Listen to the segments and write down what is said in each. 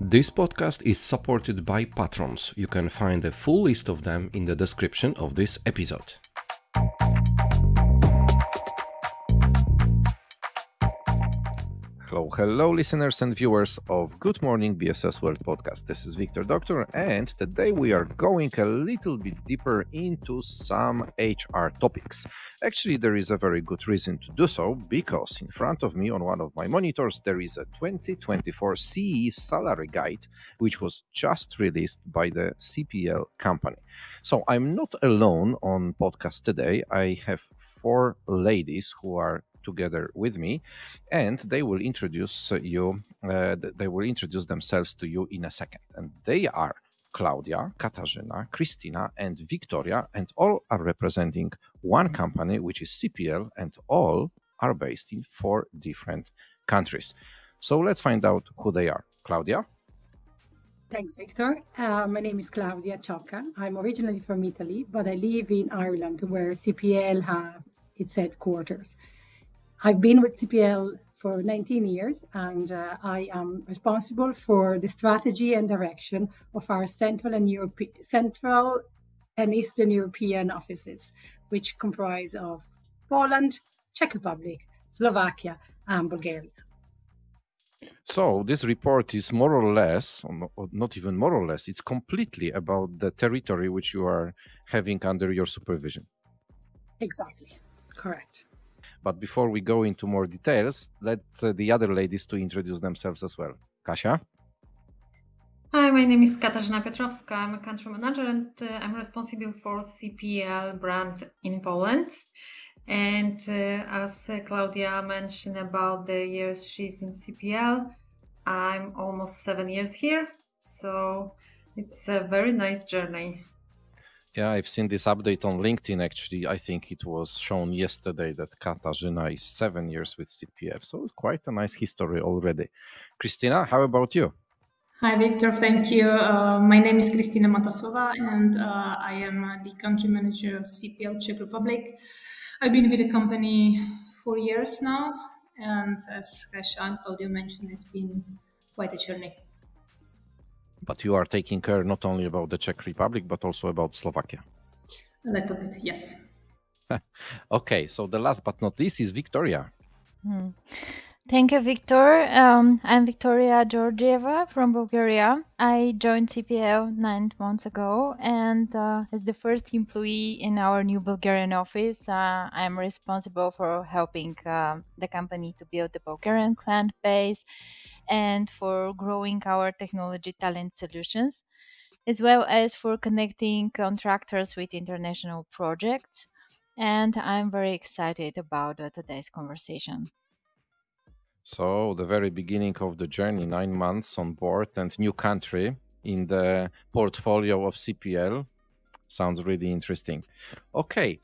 This podcast is supported by patrons. You can find a full list of them in the description of this episode. Hello, listeners and viewers of Good Morning BSS World Podcast. This is Wiktor, Doktor, and today we are going a little bit deeper into some HR topics. Actually, there is a very good reason to do so, because in front of me on one of my monitors, there is a 2024 CEE salary guide, which was just released by the CPL company. So I'm not alone on podcast today. I have four ladies who are together with me, and they will introduce themselves to you in a second. And they are Claudia, Katarzyna, Kristyna, and Wiktoria, and all are representing one company, which is CPL, and all are based in 4 different countries. So let's find out who they are. Claudia? Thanks, Wiktor. My name is Claudia Ciocca. I'm originally from Italy, but I live in Ireland, where CPL have its headquarters. I've been with CPL for 19 years, and I am responsible for the strategy and direction of our Central and Eastern European offices, which comprise of Poland, Czech Republic, Slovakia, and Bulgaria. So this report is more or less, or not even more or less, it's completely about the territory which you are having under your supervision. Exactly, correct. But before we go into more details, let the other ladies to introduce themselves as well. Kasia? Hi, my name is Katarzyna Piotrowska. I'm a country manager, and I'm responsible for CPL brand in Poland. And as Claudia mentioned about the years she's in CPL, I'm almost 7 years here. So it's a very nice journey. Yeah, I've seen this update on LinkedIn. Actually, I think it was shown yesterday that Katarzyna is 7 years with CPL. So it's quite a nice history already. Kristyna, how about you? Hi, Wiktor. Thank you. My name is Kristyna Matasova, and I am the country manager of CPL Czech Republic. I've been with the company 4 years now, and as Kasia and Claudia mentioned, it's been quite a journey. But you are taking care not only about the Czech Republic, but also about Slovakia. A little bit, yes. Okay, so the last but not least is Wiktoria. Thank you, Wiktor. I'm Viktoria Georgieva from Bulgaria. I joined CPL 9 months ago, and as the first employee in our new Bulgarian office, I'm responsible for helping the company to build the Bulgarian client base and for growing our technology talent solutions, as well as for connecting contractors with international projects. And I'm very excited about today's conversation. So the very beginning of the journey, 9 months on board and new country in the portfolio of CPL. Sounds really interesting. Okay,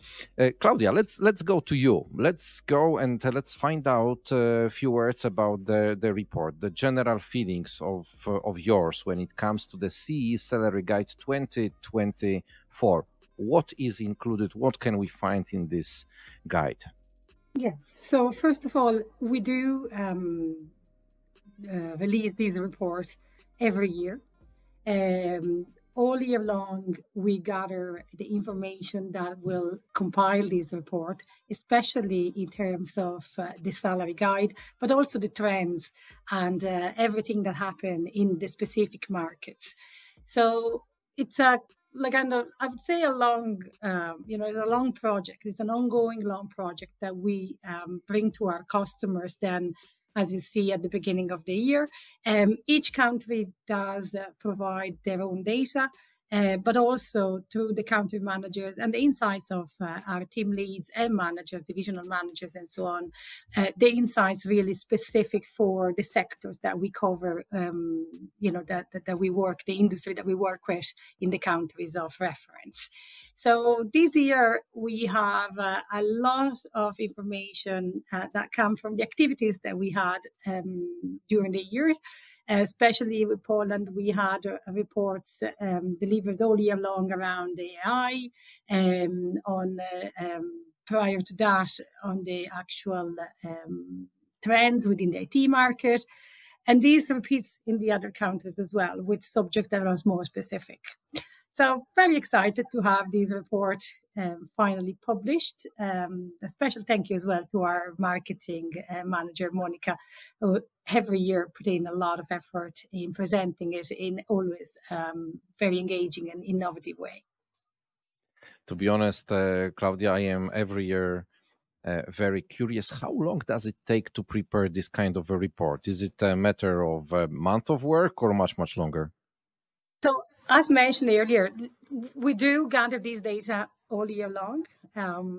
Claudia, let's go to you. Let's go and let's find out a few words about the report, the general feelings of yours when it comes to the CEE Salary Guide 2024. What is included? What can we find in this guide? Yes. So first of all, we do release these reports every year. All year long, we gather the information that will compile this report, especially in terms of the salary guide, but also the trends and everything that happened in the specific markets. So it's I would say a long, it's a long project. It's an ongoing long project that we bring to our customers then, as you see at the beginning of the year. Each country does provide their own data, but also through the country managers and the insights of our team leads and managers, divisional managers, and so on. The insights really specific for the sectors that we cover, that we work, the industry that we work with in the countries of reference. So this year we have a lot of information that come from the activities that we had during the years. Especially with Poland, we had reports delivered all year long around the AI, prior to that on the actual trends within the IT market. And these repeats in the other countries as well, with subject that was more specific. So very excited to have these reports finally published. A special thank you as well to our marketing manager, Monica, who every year put in a lot of effort in presenting it in always very engaging and innovative way. To be honest, Claudia, I am every year very curious. How long does it take to prepare this kind of a report? Is it a matter of a month of work or much, much longer? So, as mentioned earlier, we do gather these data all year long.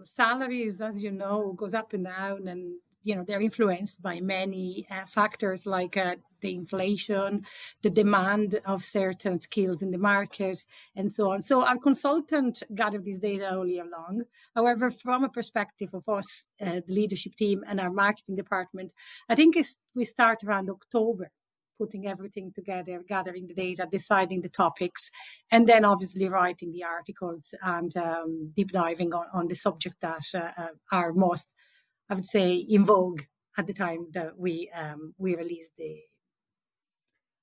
Salaries, as you know, goes up and down, and they're influenced by many factors like the inflation, the demand of certain skills in the market, and so on. So our consultant gathered this data all year long. However, from a perspective of us, the leadership team and our marketing department, I think we start around October, putting everything together, gathering the data, deciding the topics, and then obviously writing the articles and deep diving on the subject that are most, I would say, in vogue at the time that we released the.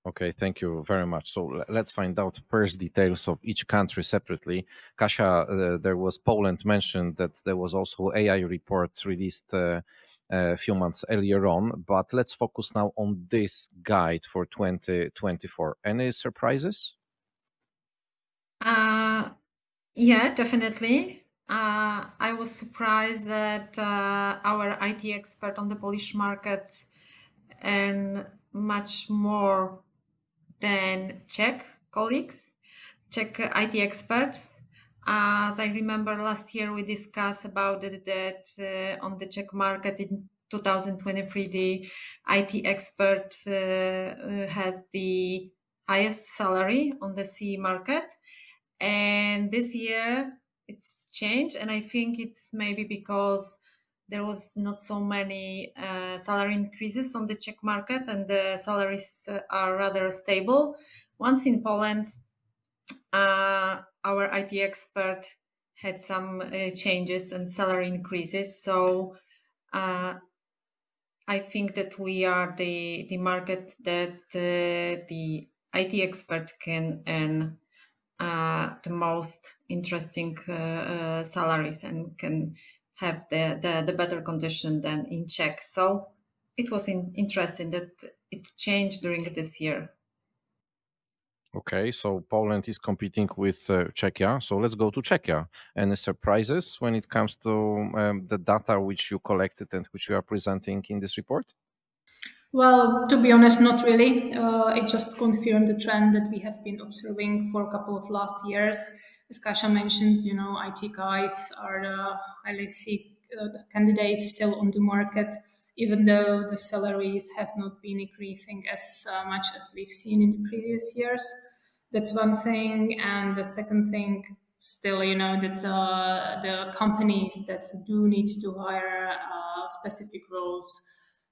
Okay, thank you very much. So let's find out first details of each country separately. Kasia, there was Poland mentioned, that there was also AI report released a few months earlier on, but let's focus now on this guide for 2024. Any surprises? Yeah, definitely. I was surprised that our IT expert on the Polish market earn much more than Czech colleagues, Czech IT experts. As I remember last year, we discussed about it, that on the Czech market in 2023, the IT expert has the highest salary on the CEE market. And this year it's changed, and I think it's maybe because there was not so many salary increases on the Czech market, and the salaries are rather stable. Once in Poland, our IT expert had some changes and salary increases. So I think that we are the market that the IT expert can earn the most interesting salaries and can have the better condition than in Czech. So it was interesting that it changed during this year. Okay, so Poland is competing with Czechia. So let's go to Czechia. Any surprises when it comes to the data which you collected and which you are presenting in this report? Well, to be honest, not really. It just confirmed the trend that we have been observing for a couple of last years. As Kasia mentions, IT guys are highly seek candidates still on the market, even though the salaries have not been increasing as much as we've seen in the previous years. That's one thing. And the second thing, still, that the companies that do need to hire specific roles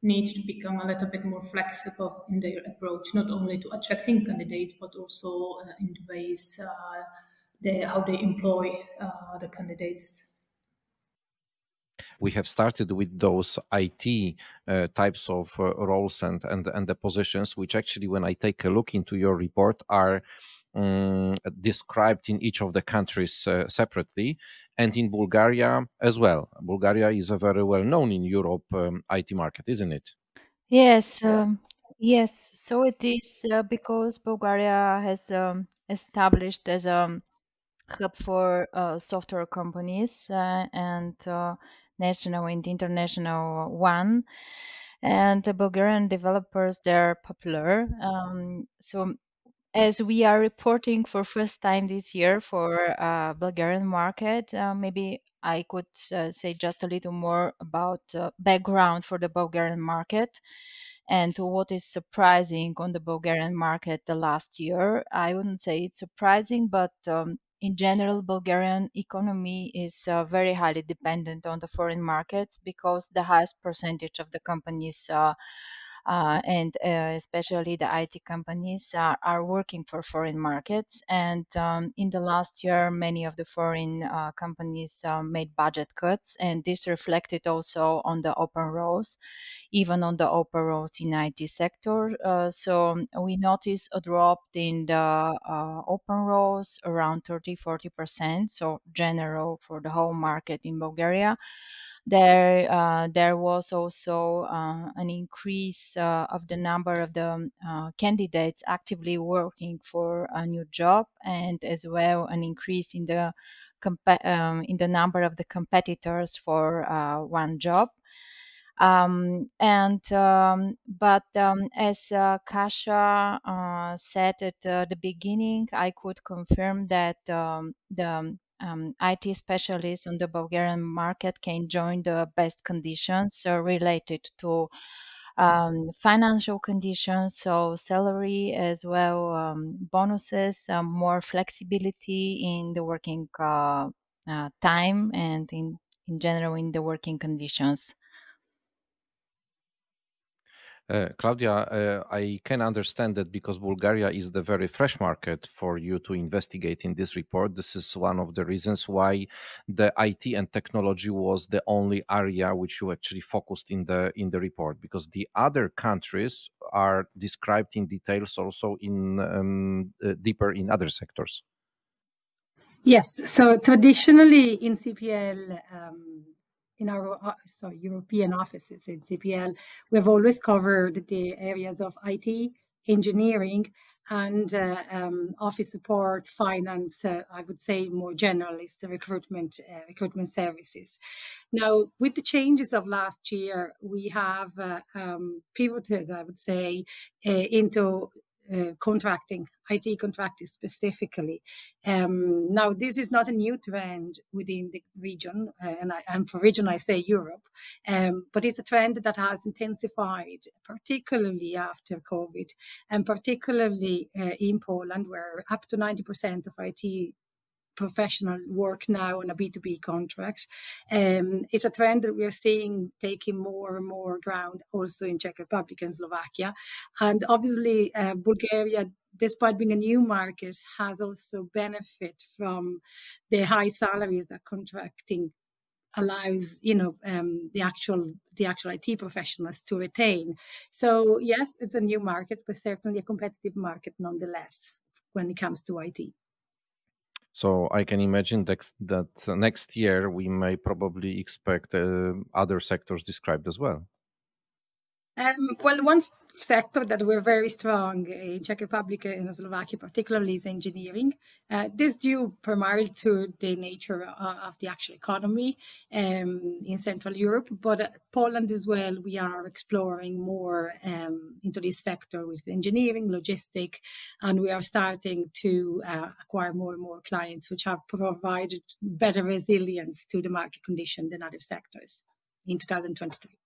need to become a little bit more flexible in their approach, not only to attracting candidates, but also in the ways how they employ the candidates. We have started with those IT types of roles and the positions, which actually, when I take a look into your report, are described in each of the countries separately, and in Bulgaria as well. Bulgaria is a very well known in Europe IT market, isn't it? Yes, yes. So it is because Bulgaria has established as a hub for software companies and national and international one. And the Bulgarian developers, they're popular. So as we are reporting for first time this year for Bulgarian market, maybe I could say just a little more about background for the Bulgarian market and to what is surprising on the Bulgarian market the last year. I wouldn't say it's surprising, but in general, Bulgarian economy is very highly dependent on the foreign markets because the highest percentage of the companies and especially the IT companies are working for foreign markets. And in the last year, many of the foreign companies made budget cuts, and this reflected also on the open roles, even on the open roles in IT sector. So we noticed a drop in the open roles around 30-40%, so general for the whole market in Bulgaria. There was also an increase of the number of the candidates actively working for a new job, and as well an increase in the number of the competitors for one job. As Kasia said at the beginning, I could confirm that the IT specialists on the Bulgarian market can join the best conditions related to financial conditions, so salary as well, bonuses, more flexibility in the working time, and in general in the working conditions. Claudia, I can understand that because Bulgaria is the very fresh market for you to investigate in this report. This is one of the reasons why the IT and technology was the only area which you actually focused in the report, because the other countries are described in details also in deeper in other sectors. Yes, so traditionally in CPL, in our European offices in CPL, we've always covered the areas of IT, engineering, and office support, finance. I would say more generalist, the recruitment services. Now, with the changes of last year, we have pivoted, I would say, into contracting, IT contracting specifically. Now, this is not a new trend within the region, and for region I say Europe, but it's a trend that has intensified, particularly after COVID, and particularly in Poland, where up to 90% of IT professional work now on a B2B contract. It's a trend that we're seeing taking more and more ground also in Czech Republic and Slovakia. And obviously, Bulgaria, despite being a new market, has also benefit from the high salaries that contracting allows, the actual IT professionals to retain. So yes, it's a new market, but certainly a competitive market nonetheless when it comes to IT. So I can imagine that next year we may probably expect other sectors described as well. Well, one sector that we're very strong in Czech Republic and Slovakia particularly is engineering. This due primarily to the nature of the actual economy in Central Europe, but Poland as well, we are exploring more into this sector with engineering, logistic, and we are starting to acquire more and more clients which have provided better resilience to the market condition than other sectors in 2023.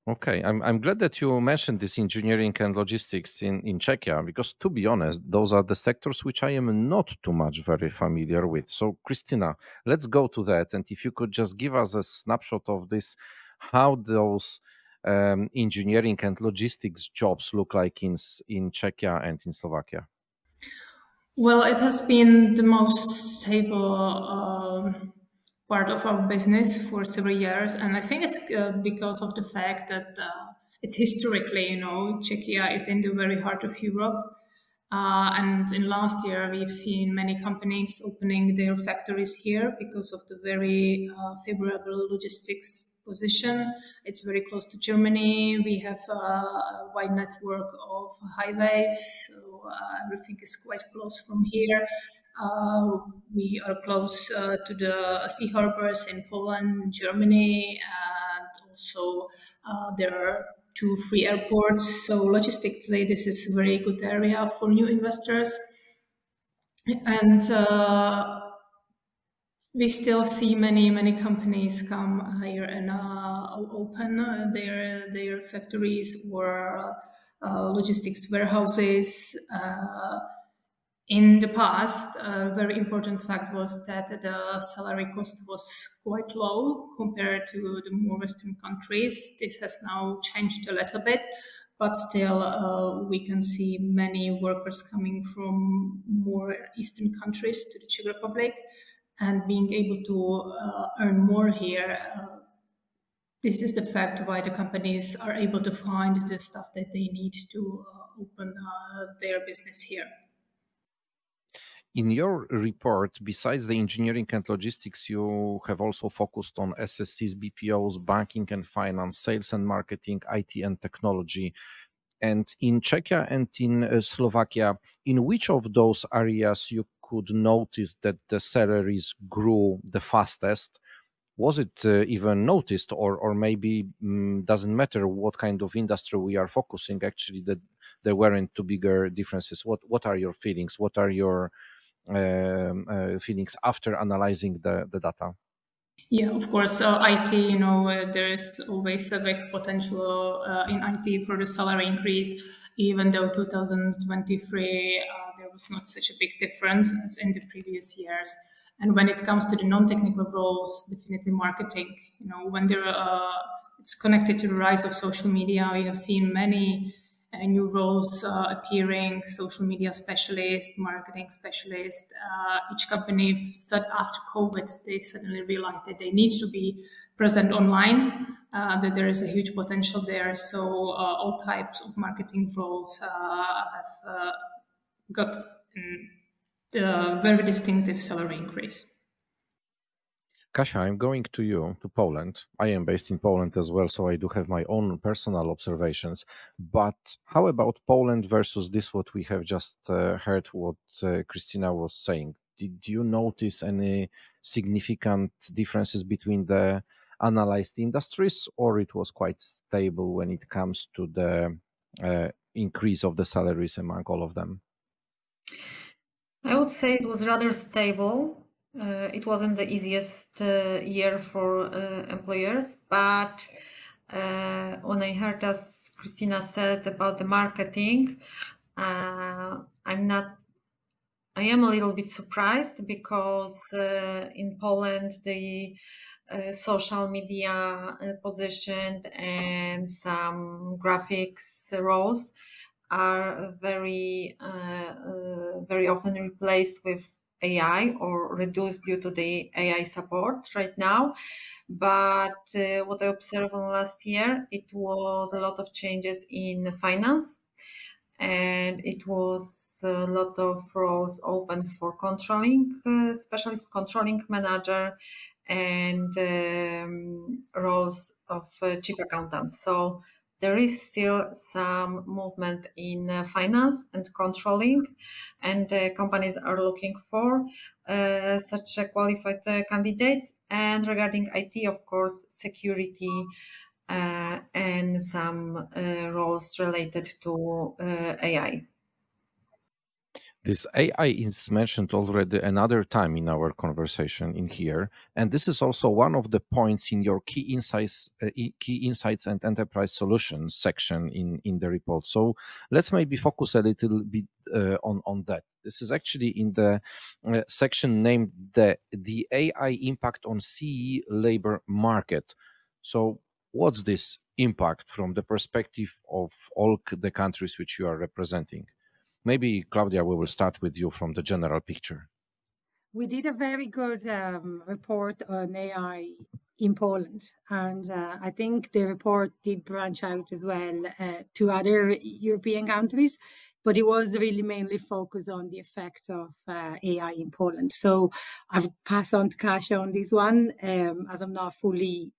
Okay, I'm glad that you mentioned this engineering and logistics in Czechia, because to be honest, those are the sectors which I am not too much very familiar with. So, Kristyna, let's go to that. And if you could just give us a snapshot of this, how those engineering and logistics jobs look like in Czechia and in Slovakia. Well, it has been the most stable part of our business for several years, and I think it's because of the fact that it's historically, Czechia is in the very heart of Europe, and in last year we've seen many companies opening their factories here because of the very favorable logistics position. It's very close to Germany. We have a wide network of highways, so everything is quite close from here. We are close to the sea harbors in Poland, Germany, and also there are 2 free airports. So logistically, this is a very good area for new investors. And we still see many companies come here and open their factories or logistics warehouses In the past, a very important fact was that the salary cost was quite low compared to the more Western countries. This has now changed a little bit, but still we can see many workers coming from more Eastern countries to the Czech Republic and being able to earn more here. This is the fact why the companies are able to find the stuff that they need to open their business here. In your report, besides the engineering and logistics, you have also focused on SSCs, BPOs, banking and finance, sales and marketing, IT and technology. And in Czechia and in Slovakia, in which of those areas you could notice that the salaries grew the fastest? Was it even noticed, or maybe doesn't matter what kind of industry we are focusing, actually, that there weren't too bigger differences? What are your feelings? What are your feelings after analyzing the data? Yeah, of course, IT, there is always a big potential in IT for the salary increase, even though 2023, there was not such a big difference as in the previous years. And when it comes to the non-technical roles, definitely marketing, when it's connected to the rise of social media, we have seen many new roles appearing: social media specialist, marketing specialist. Each company said after COVID, they suddenly realized that they need to be present online, that there is a huge potential there. So all types of marketing roles have got a very distinctive salary increase. Kasia, I'm going to you, to Poland. I am based in Poland as well, so I do have my own personal observations. But how about Poland versus this, what we have just heard, what Kristyna was saying? Did you notice any significant differences between the analyzed industries, or it was quite stable when it comes to the increase of the salaries among all of them? I would say it was rather stable. It wasn't the easiest year for employers, but when I heard, as Kristyna said, about the marketing, I am a little bit surprised, because in Poland the social media position and some graphics roles are very often replaced with AI or reduced due to the AI support right now. But what I observed on last year, it was a lot of changes in finance, and it was a lot of roles open for controlling specialist, controlling manager, and roles of chief accountant. So there is still some movement in finance and controlling, and companies are looking for such qualified candidates. And regarding IT, of course, security and some roles related to AI. This AI is mentioned already another time in our conversation in here, and this is also one of the points in your key insights and enterprise solutions section in the report. So let's maybe focus a little bit on that. This is actually in the section named the AI impact on CEE labor market. So what's this impact from the perspective of all the countries which you are representing? Maybe, Claudia, we will start with you from the general picture. We did a very good report on AI in Poland, and I think the report did branch out as well to other European countries, but it was really mainly focused on the effect of AI in Poland. So I've passed on to Kasia on this one, as I'm not fully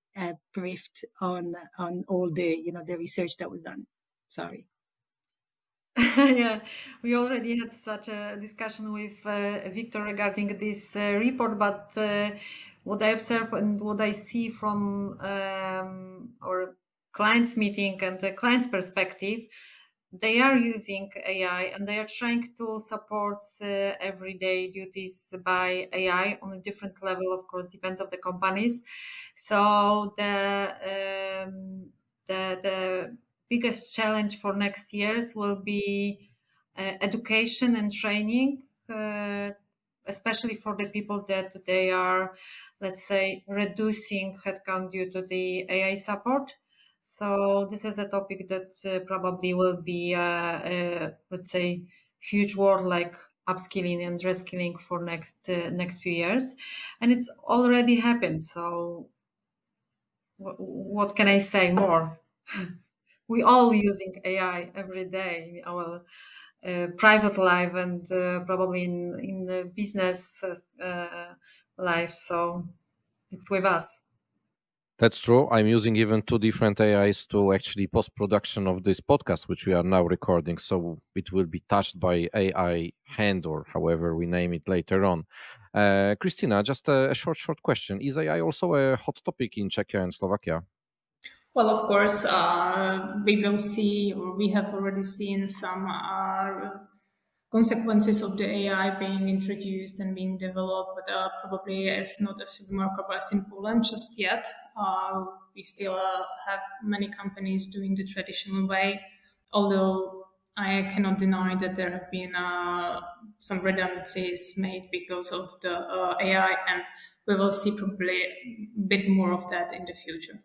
briefed on all the the research that was done. Sorry. Yeah, we already had such a discussion with Wiktor regarding this report, but what I observe and what I see from our clients meeting and the client's perspective, they are using AI and they are trying to support everyday duties by AI on a different level. Of course, depends on the companies. So the biggest challenge for next years will be education and training especially for the people that they are, let's say, reducing headcount due to the AI support. So this is a topic that probably will be, let's say, huge word like upskilling and reskilling for next few years, and it's already happened. So what can I say more? We all using AI every day in our private life and probably in the business life. So it's with us. That's true. I'm using even two different AIs to actually post-production of this podcast, which we are now recording. So it will be touched by AI hand or however we name it later on. Kristyna, just a short question. Is AI also a hot topic in Czechia and Slovakia? Well, of course, we will see, or we have already seen some consequences of the AI being introduced and being developed, but probably it's not as remarkable as in Poland just yet. We still have many companies doing the traditional way, although I cannot deny that there have been some redundancies made because of the AI, and we will see probably a bit more of that in the future.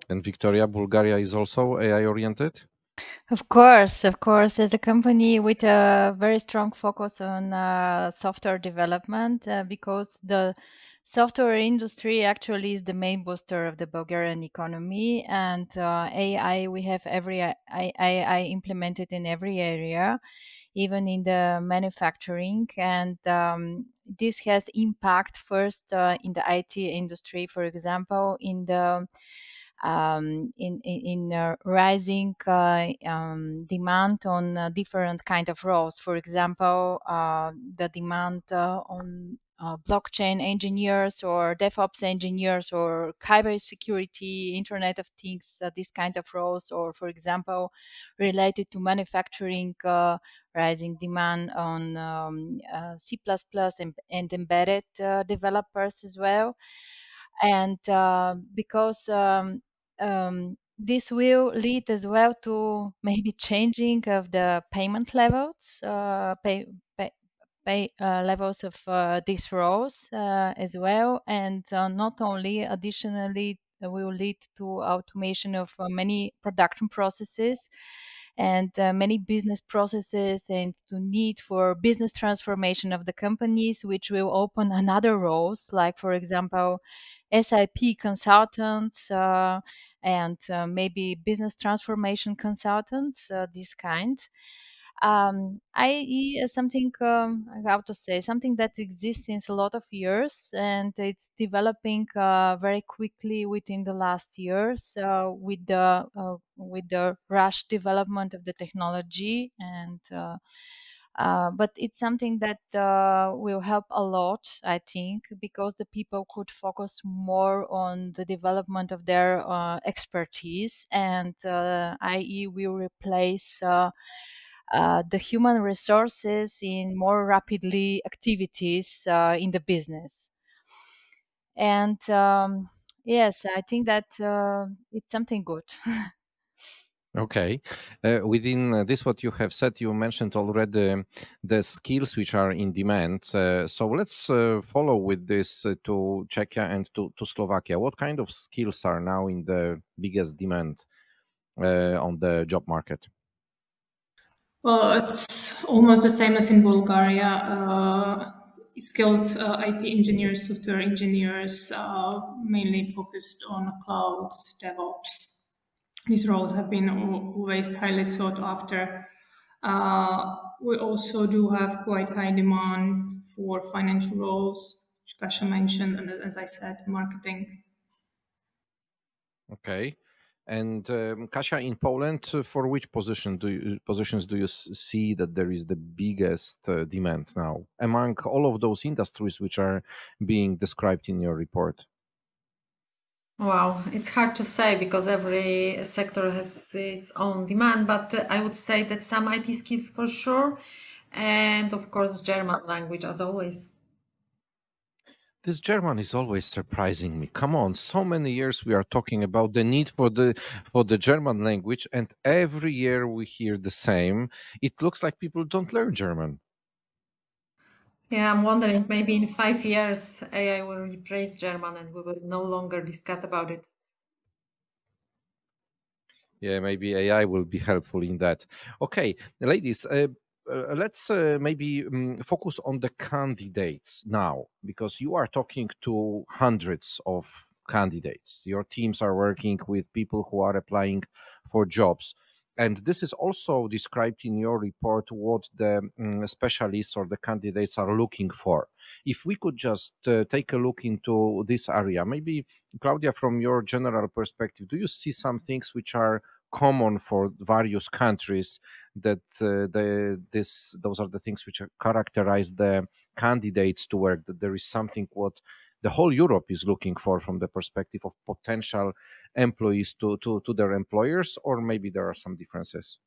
And Victoria, Bulgaria is also AI oriented? Of course, as a company with a very strong focus on software development, because the software industry actually is the main booster of the Bulgarian economy, and AI, we have every AI implemented in every area, even in the manufacturing, and this has impact first in the IT industry, for example, in the rising demand on different kind of roles. For example, the demand on blockchain engineers or DevOps engineers or cybersecurity, Internet of Things, these kind of roles, or for example, related to manufacturing, rising demand on C++ and embedded developers as well. And because this will lead as well to maybe changing of the payment levels, pay levels of these roles as well, and not only additionally will lead to automation of many production processes and many business processes, and to need for business transformation of the companies, which will open another roles, like for example SIP consultants, and maybe business transformation consultants, this kind. IE is something, how to say, something that exists since a lot of years, and it's developing very quickly within the last years with the rush development of the technology. And but it's something that will help a lot, I think, because the people could focus more on the development of their expertise, and IE will replace the human resources in more rapidly activities in the business. And yes, I think that it's something good. Okay. Within this, what you have said, you mentioned already the skills which are in demand. So let's follow with this to Czechia and to Slovakia. What kind of skills are now in the biggest demand on the job market? Well, it's almost the same as in Bulgaria. Skilled IT engineers, software engineers, mainly focused on clouds, DevOps. These roles have been always highly sought after. We also do have quite high demand for financial roles, which Kasia mentioned, and as I said, marketing. Okay. And Kasia, in Poland, for which positions do you see that there is the biggest demand now among all of those industries which are being described in your report? Wow, it's hard to say because every sector has its own demand, but I would say that some IT skills for sure, and of course German language as always. This German is always surprising me. Come on, so many years we are talking about the need for the German language, and every year we hear the same. It looks like people don't learn German. Yeah, I'm wondering, maybe in 5 years, AI will replace German and we will no longer discuss about it. Yeah, maybe AI will be helpful in that. Okay, ladies, let's maybe focus on the candidates now, because you are talking to hundreds of candidates. Your teams are working with people who are applying for jobs. And this is also described in your report what the specialists or the candidates are looking for. If we could just take a look into this area, maybe Claudia, from your general perspective, do you see some things which are common for various countries, that those are the things which characterize the candidates to work, that there is something what the whole Europe is looking for from the perspective of potential employees to their employers, or maybe there are some differences?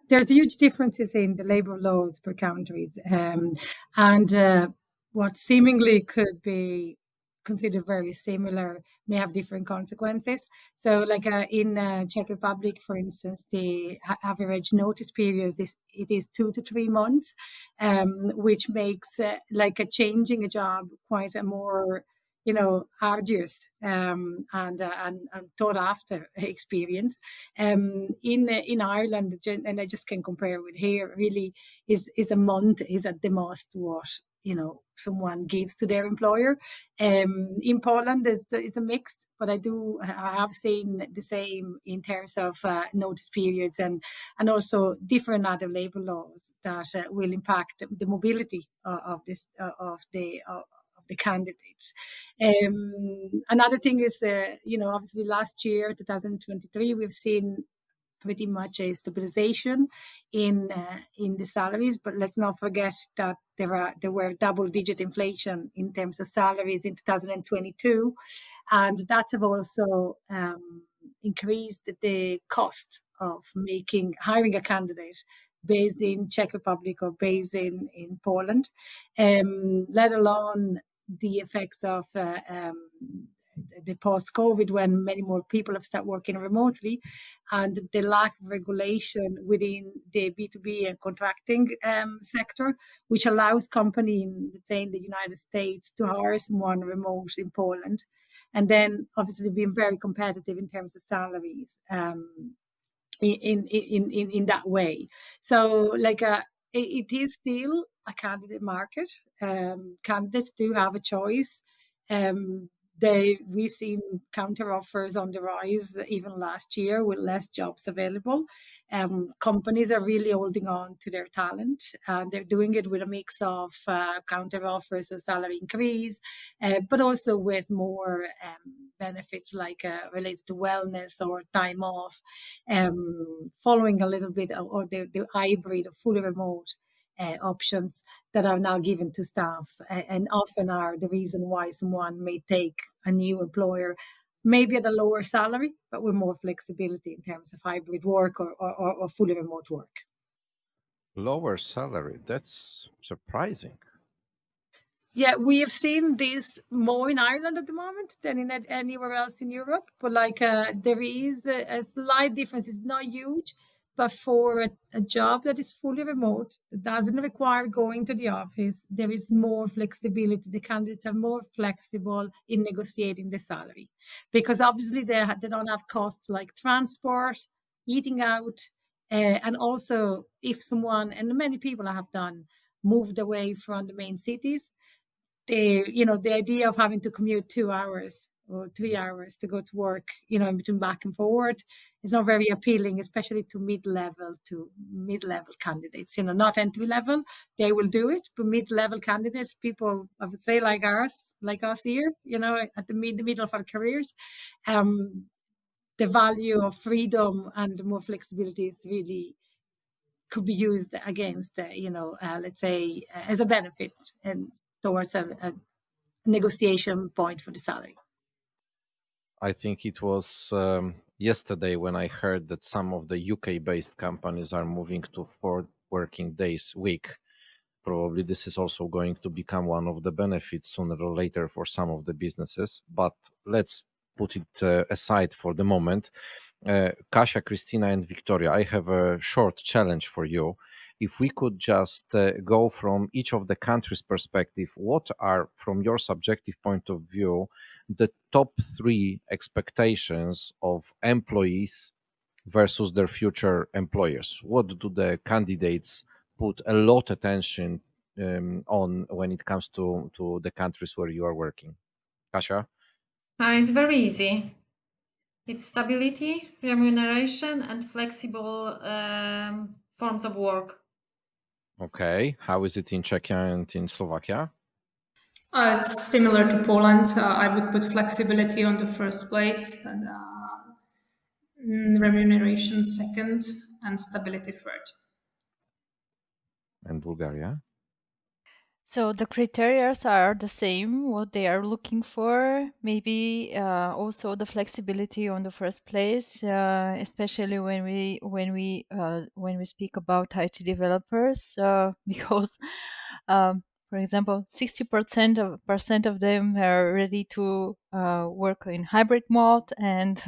There's huge differences in the labor laws per countries, and what seemingly could be considered very similar may have different consequences. So, like in Czech Republic, for instance, the average notice period is 2 to 3 months, which makes like a changing a job quite a more arduous and thought after experience. In Ireland, and I just can compare with here, really is a month is at the most what someone gives to their employer. In Poland, it's a mix, but I have seen the same in terms of notice periods and also different other labor laws that will impact the mobility of the candidates. Another thing is, obviously last year, 2023, we've seen pretty much a stabilization in the salaries, but let's not forget that there were double-digit inflation in terms of salaries in 2022, and that's also increased the cost of hiring a candidate based in Czech Republic or based in Poland, let alone the effects of the post-COVID, when many more people have started working remotely, and the lack of regulation within the B2B and contracting sector, which allows companies, let's say in the United States, to hire someone remote in Poland, and then obviously being very competitive in terms of salaries in that way. So it is still a candidate market. Candidates do have a choice. We've seen counter offers on the rise even last year with less jobs available. Companies are really holding on to their talent, and they're doing it with a mix of counter offers or salary increase, but also with more benefits like related to wellness or time off, following a little bit or the hybrid or fully remote options that are now given to staff, and often are the reason why someone may take a new employer, maybe at a lower salary, but with more flexibility in terms of hybrid work or fully remote work. Lower salary, that's surprising. Yeah, we have seen this more in Ireland at the moment than in anywhere else in Europe. But there is a slight difference. It's not huge, but for a job that is fully remote, that doesn't require going to the office, there is more flexibility. The candidates are more flexible in negotiating the salary, because obviously they don't have costs like transport, eating out, and also if someone, and many people have done, moved away from the main cities, the idea of having to commute 2 hours or 3 hours to go to work, in between back and forward, is not very appealing, especially to mid-level candidates. Not entry level, they will do it, but mid-level candidates, people, I would say like us here, at the middle of our careers, the value of freedom and more flexibility is really could be used against, let's say, as a benefit and towards a negotiation point for the salary. I think it was yesterday when I heard that some of the UK-based companies are moving to 4 working days week. Probably this is also going to become one of the benefits sooner or later for some of the businesses. But let's put it aside for the moment. Kasia, Kristyna, and Victoria, I have a short challenge for you. if we could just go from each of the countries' perspective, what are, from your subjective point of view, the top 3 expectations of employees versus their future employers? What do the candidates put a lot attention on when it comes to the countries where you are working? Kasia? It's very easy. It's stability, remuneration, and flexible forms of work. Okay. How is it in Czechia and in Slovakia? Similar to Poland, I would put flexibility on the first place, and remuneration second, and stability third. And Bulgaria? So the criteria are the same, what they are looking for. Maybe also the flexibility on the first place, especially when we speak about IT developers, because, for example, 60% of them are ready to work in hybrid mode, and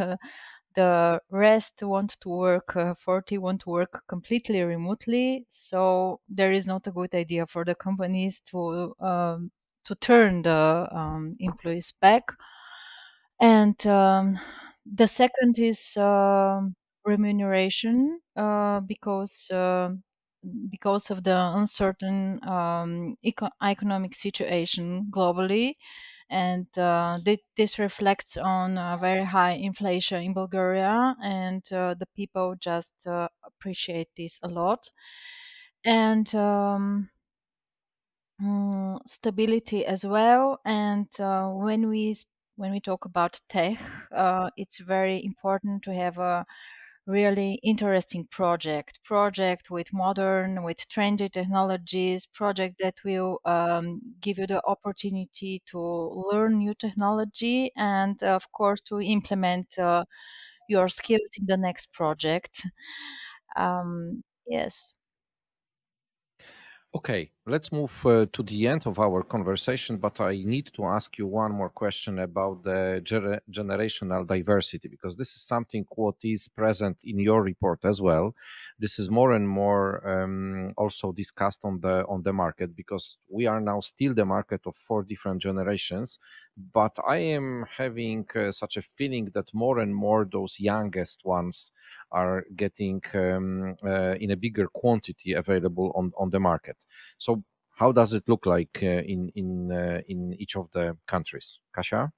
the rest want to work, 40 want to work completely remotely. So there is not a good idea for the companies to turn the employees back. And the second is remuneration, because of the uncertain economic situation globally, and this reflects on very high inflation in Bulgaria, and the people just appreciate this a lot. And stability as well. And when we talk about tech, it's very important to have a really interesting project with modern, with trendy technologies, project that will give you the opportunity to learn new technology, and of course to implement your skills in the next project. Yes. Okay, let's move to the end of our conversation, but I need to ask you one more question about the generational diversity, because this is something what is present in your report as well. This is more and more also discussed on the market, because we are now still the market of 4 different generations, but I am having such a feeling that more and more those youngest ones are getting in a bigger quantity available on the market. So how does it look like in each of the countries? Kasia?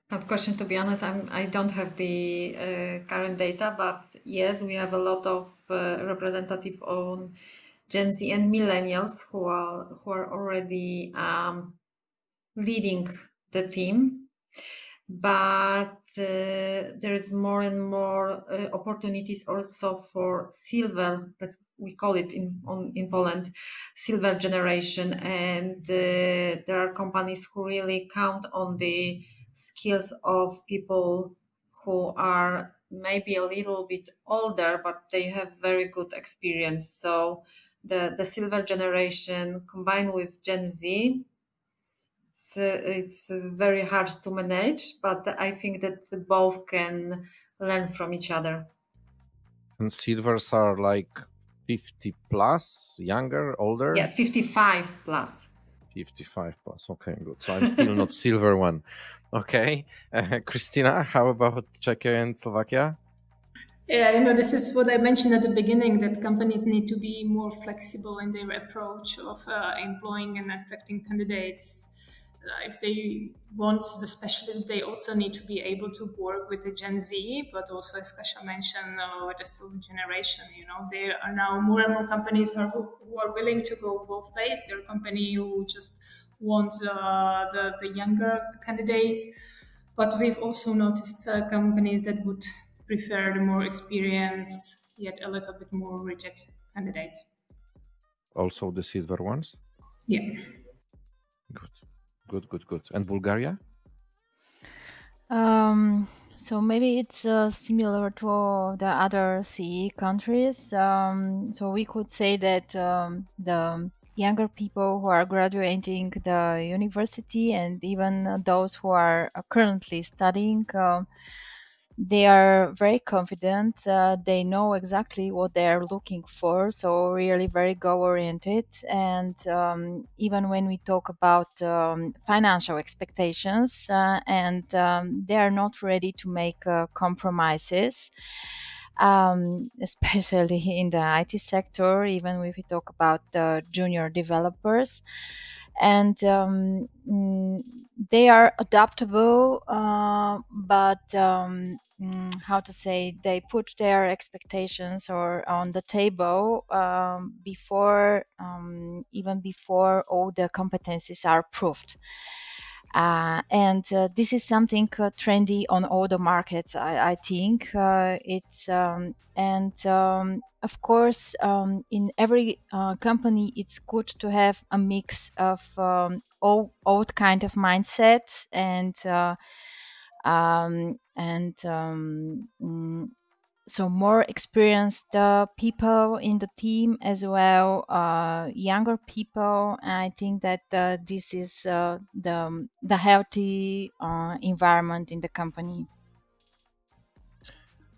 Hard question, to be honest. I don't have the current data, but yes, we have a lot of representative on Gen Z and millennials who are already leading the team. But there is more and more opportunities also for silver, we call it in Poland, silver generation, and there are companies who really count on the skills of people who are maybe a little bit older, but they have very good experience. So the silver generation combined with Gen Z, it's very hard to manage, but I think that both can learn from each other. And silvers are like 50 plus, younger, older? Yes, 55 plus. 55 plus. Okay, good. So I'm still not silver one. Okay. Kristyna, how about Czechia and Slovakia? Yeah, this is what I mentioned at the beginning, that companies need to be more flexible in their approach of employing and attracting candidates. If they want the specialists, they also need to be able to work with the Gen Z, but also, as Kasia mentioned, with the silver generation. There are now more and more companies who are willing to go both ways. There are companies who just want the younger candidates, but we've also noticed companies that would prefer the more experienced, yet a little bit more rigid candidates. Also the silver ones? Yeah. Good. And Bulgaria? So maybe it's similar to the other CEE countries. So we could say that the younger people who are graduating the university, and even those who are currently studying, they are very confident. They know exactly what they are looking for, so really very goal-oriented. And even when we talk about financial expectations, and they are not ready to make compromises, especially in the IT sector, even if we talk about junior developers. And they are adaptable, but how to say, they put their expectations or on the table before even before all the competencies are proved. And this is something trendy on all the markets. I think it's and of course, in every company, it's good to have a mix of all kind of mindsets and so more experienced people in the team, as well younger people. I think that this is the healthy environment in the company.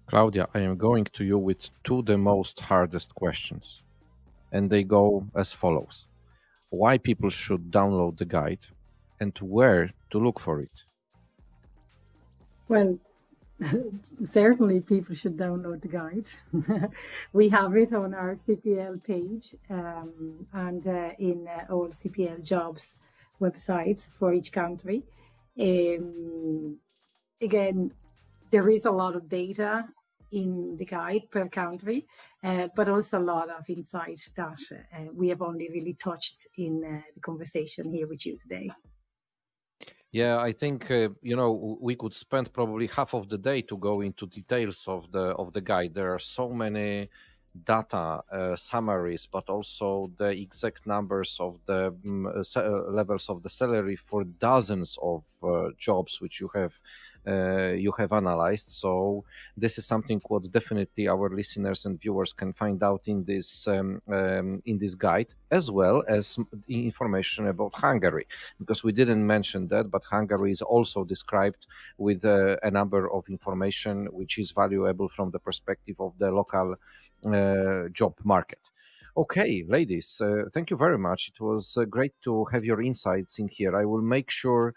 Claudia, I am going to you with the most hardest questions, and they go as follows. Why people should download the guide, and where to look for it? Well, certainly people should download the guide. We have it on our CPL page and in all CPL jobs websites for each country. Again, there is a lot of data in the guide per country, but also a lot of insights that we have only really touched in the conversation here with you today. Yeah, I think we could spend probably half of the day to go into details of the guide. There are so many data summaries, but also the exact numbers of the levels of the salary for dozens of jobs which you have analyzed. So this is something what definitely our listeners and viewers can find out in this guide, as well as information about Hungary, because we didn't mention that, but Hungary is also described with a number of information which is valuable from the perspective of the local job market. Okay, ladies, thank you very much. It was great to have your insights in here. I will make sure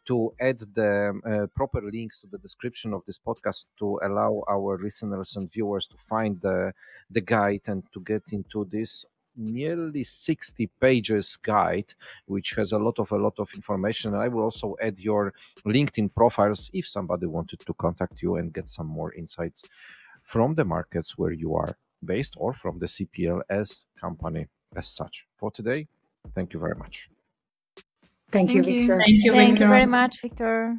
to add the proper links to the description of this podcast to allow our listeners and viewers to find the guide and to get into this nearly 60 pages guide, which has a lot of information. And I will also add your LinkedIn profiles if somebody wanted to contact you and get some more insights from the markets where you are based, or from the CPL as company as such. For today, thank you very much. Thank you, Thank you. Wiktor. Thank you, Thank you Wiktor. very much, Wiktor.